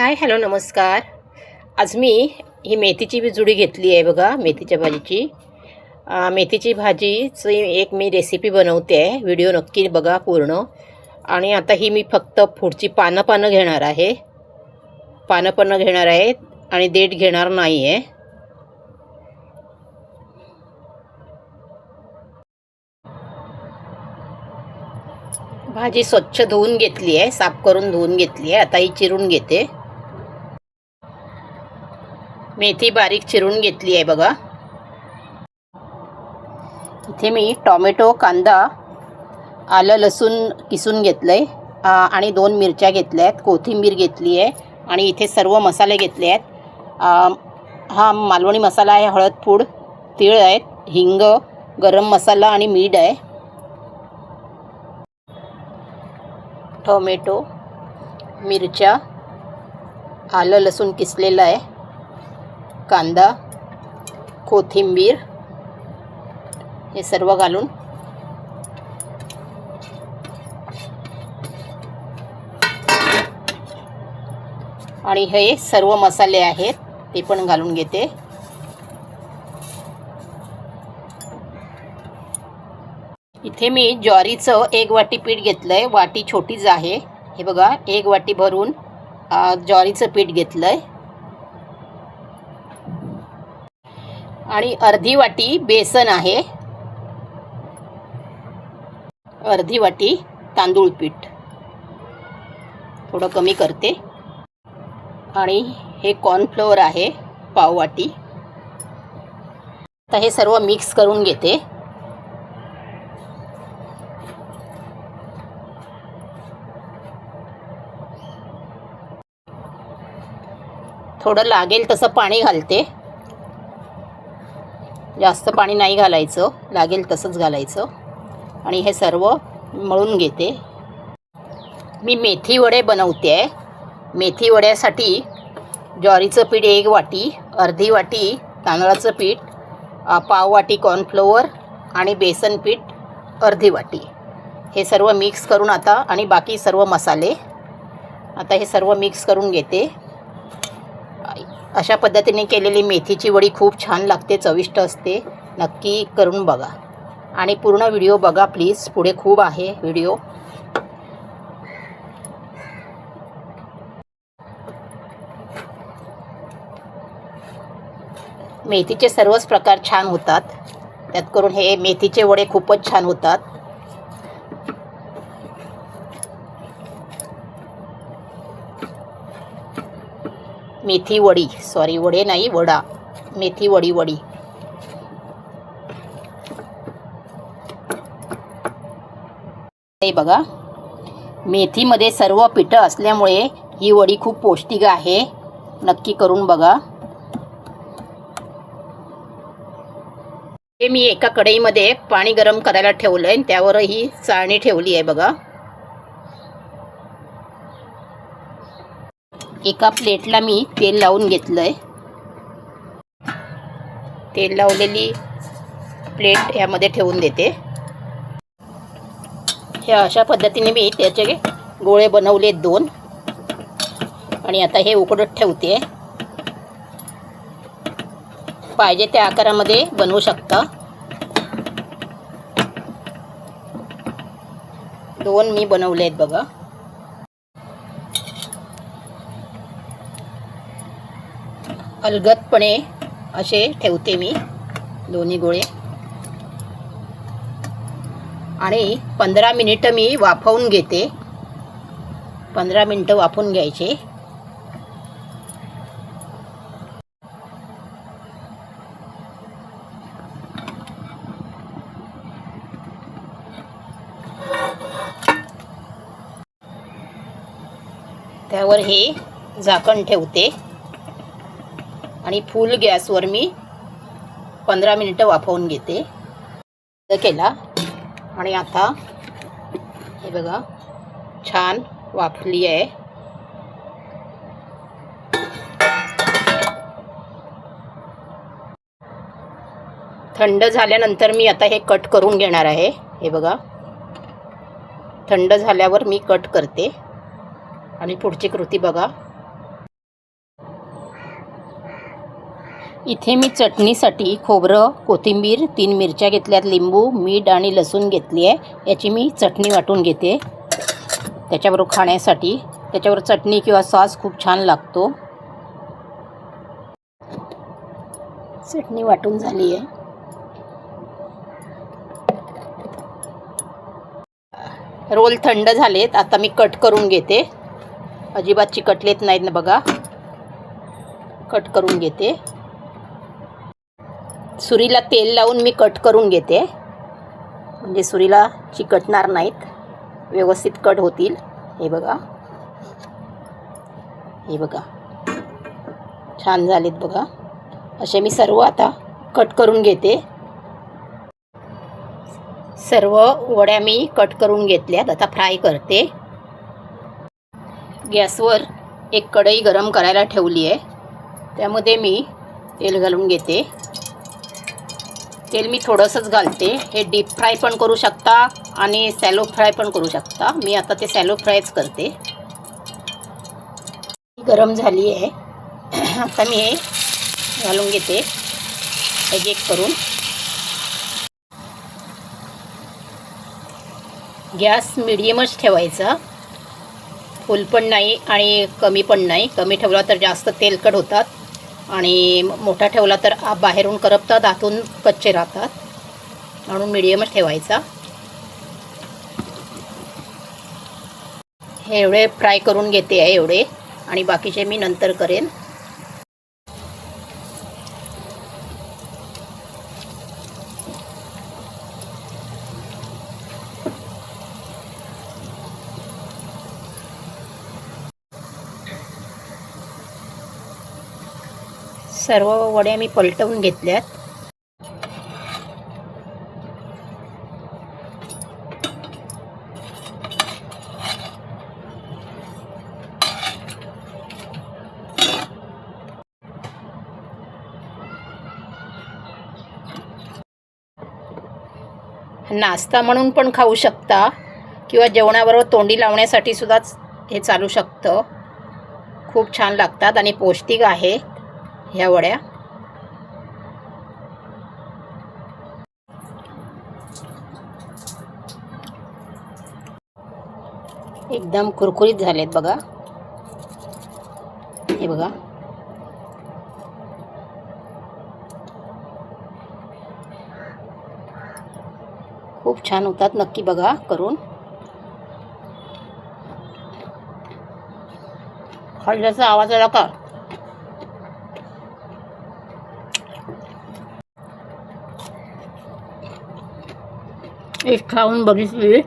Hi hello नमस्कार। आज मी ही मेथीची जुडी घेतली आहे बघा, मेथीच्या भाजीची। मेथीची भाजीची एक मी रेसिपी बनवते आहे, व्हिडिओ नक्की बघा पूर्ण। आणि आता ही मी फक्त पुढची पानं घेणार आहे, पानं घेणार आहे आणि देठ घेणार नाही आहे। भाजी स्वच्छ धुवून घेतली आहे, साफ करून धुवून घेतली आहे। आता ही चिरून घेते। मेथी बारीक चिरून घेतली आहे बघा। इथे मी टोमॅटो, कांदा, आलं लसूण किसून घेतलंय आणि 2 मिरच्या घेतल्यात, कोथिंबीर घेतली आहे आणि इथे सर्व मसाले घेतले आहेत। हा मालवणी मसाला आहे, हळद पूड, तीळ आहेत, हिंग, गरम मसाला आणि मीठ आहे। टोमॅटो, मिरच्या, आलं लसूण किसलेलं आहे, कांदा, कोथिंबीर हे सर्व घालून आणि हे सर्व मसाले आहेत ते पण घालून घेते। इथे मी ज्वारीचं 1 वाटी पीठ घेतलंय, वाटी छोटीच आहे। हे बघा, 1 वाटी भरून ज्वारीचं पीठ घेतलंय आणि अर्धी वाटी बेसन आहे, अर्धी वाटी तांदूळ पीठ, थोडं कमी करते। आणि हे कॉर्नफ्लोअर आहे, पाव वाटी। आता हे सर्व मिक्स करून घेते। थोडं लागेल तसं पाणी घालते, जास्त पाणी नाही घालायचं, लागेल तसंच घालायचं। आणि हे सर्व मळून घेते। मी मेथी वडे बनवते आहे। मेथी वड्यासाठी ज्वारीचं पीठ 1 वाटी, अर्धी वाटी तांदळाचं पीठ, पाव वाटी कॉर्नफ्लोअर आणि बेसन पीठ अर्धी वाटी, हे सर्व मिक्स करून आता आणि बाकी सर्व मसाले आता हे सर्व मिक्स करून घेते। अशा पद्धतीने केलेली मेथीची वडी खूप छान लागते, चविष्ट असते, नक्की करून बघा आणि पूर्ण व्हिडिओ बघा प्लीज, पुढे खूप आहे व्हिडिओ। मेथीचे सर्वच प्रकार छान होतात, त्यात करून हे मेथीचे वडे खूपच छान होतात। मेथी वडी, सॉरी वडे नाही, वडा, मेथी वडी। हे बघा, मेथीमध्ये सर्व पिठं असल्यामुळे ही वडी खूप पौष्टिक आहे, नक्की करून बघा। हे मी एका कढईमध्ये पाणी गरम करायला ठेवलंय, त्यावर ही चाळणी ठेवली आहे बघा। एका प्लेटला मी तेल लावून घेतलंय, तेल लावलेली प्लेट यामध्ये ठेवून देते। हे अशा पद्धतीने मी त्याचे गोळे बनवले 2 आणि आता हे उकडत ठेवते। पाहिजे त्या आकारामध्ये बनवू शकता। 2 मी बनवले आहेत बघा। अलगदपणे असे ठेवते मी दोन्ही गोळे आणि 15 मिनिटं मी वाफवून घेते। 15 मिनिटं वाफवून घ्यायचे। त्यावर हे झाकण ठेवते आणि फुल गॅसवर मी 15 मिनिटं वाफवून घेते केला। आणि आता हे बघा, छान वाफली आहे। थंड झाल्यानंतर मी आता हे कट करून घेणार आहे। हे बघा, थंड झाल्यावर मी कट करते आणि पुढची कृती बघा। इथे मी चटणीसाठी खोबरं, कोथिंबीर, 3 मिरच्या घेतल्यात, लिंबू, मीठ आणि लसूण घेतली आहे. याची मी चटणी वाटून घेते त्याच्याबरोबर खाण्यासाठी. त्याच्यावर चटणी किंवा सॉस खूप छान लागतो. चटणी वाटून झाली आहे. रोल थंड झालेत. आता मी कट करून घेते. अजिबात चिकटलेत नाहीत ना बघा. कट करून घेते. सुरीला तेल लावून मी कट करून घेते, म्हणजे सुरीला चिकटणार नाहीत, व्यवस्थित कट होतील. हे बघा, हे बघा, छान झालेत बघा. असे मी सर्व आता कट करून घेते. सर्व वड्या मी कट करून घेतल्यात. आता फ्राय करते. गॅसवर एक कढई गरम करायला ठेवली आहे. त्यामध्ये मी तेल घालून घेते. तेल मी थोडंसंच घालते. हे डीप फ्राय पण करू शकता आणि सॅलो फ्राय पण करू शकता. मी आता ते सॅलो फ्रायच करते. गरम झाली आहे. आता मी हे घालून घेते एक एक करून. गॅस मिडियमच ठेवायचा, फुल पण नाही आणि कमी पण नाही. कमी ठेवला तर जास्त तेलकट होतात आणि मोठा ठेवला तर बाहेरून करपतात, आतून कच्चे राहतात. म्हणून मिडियमच ठेवायचा. हे एवढे फ्राय करून घेते आहे एवढे, आणि बाकीचे मी नंतर करेन. सर्व वड्या मी पलटवून घेतल्यात. नाश्ता म्हणून पण खाऊ शकता किंवा जेवणाबरोबर तोंडी लावण्यासाठी सुद्धा हे चालू शकतं. खूप छान लागतात आणि पौष्टिक आहे ह्या वड्या. एकदम कुरकुरीत झालेत बघा. हे बघा, खूप छान होतात. नक्की बघा करून. खाल्ल्याचा आवाज आला का? एक खाऊन बघितली.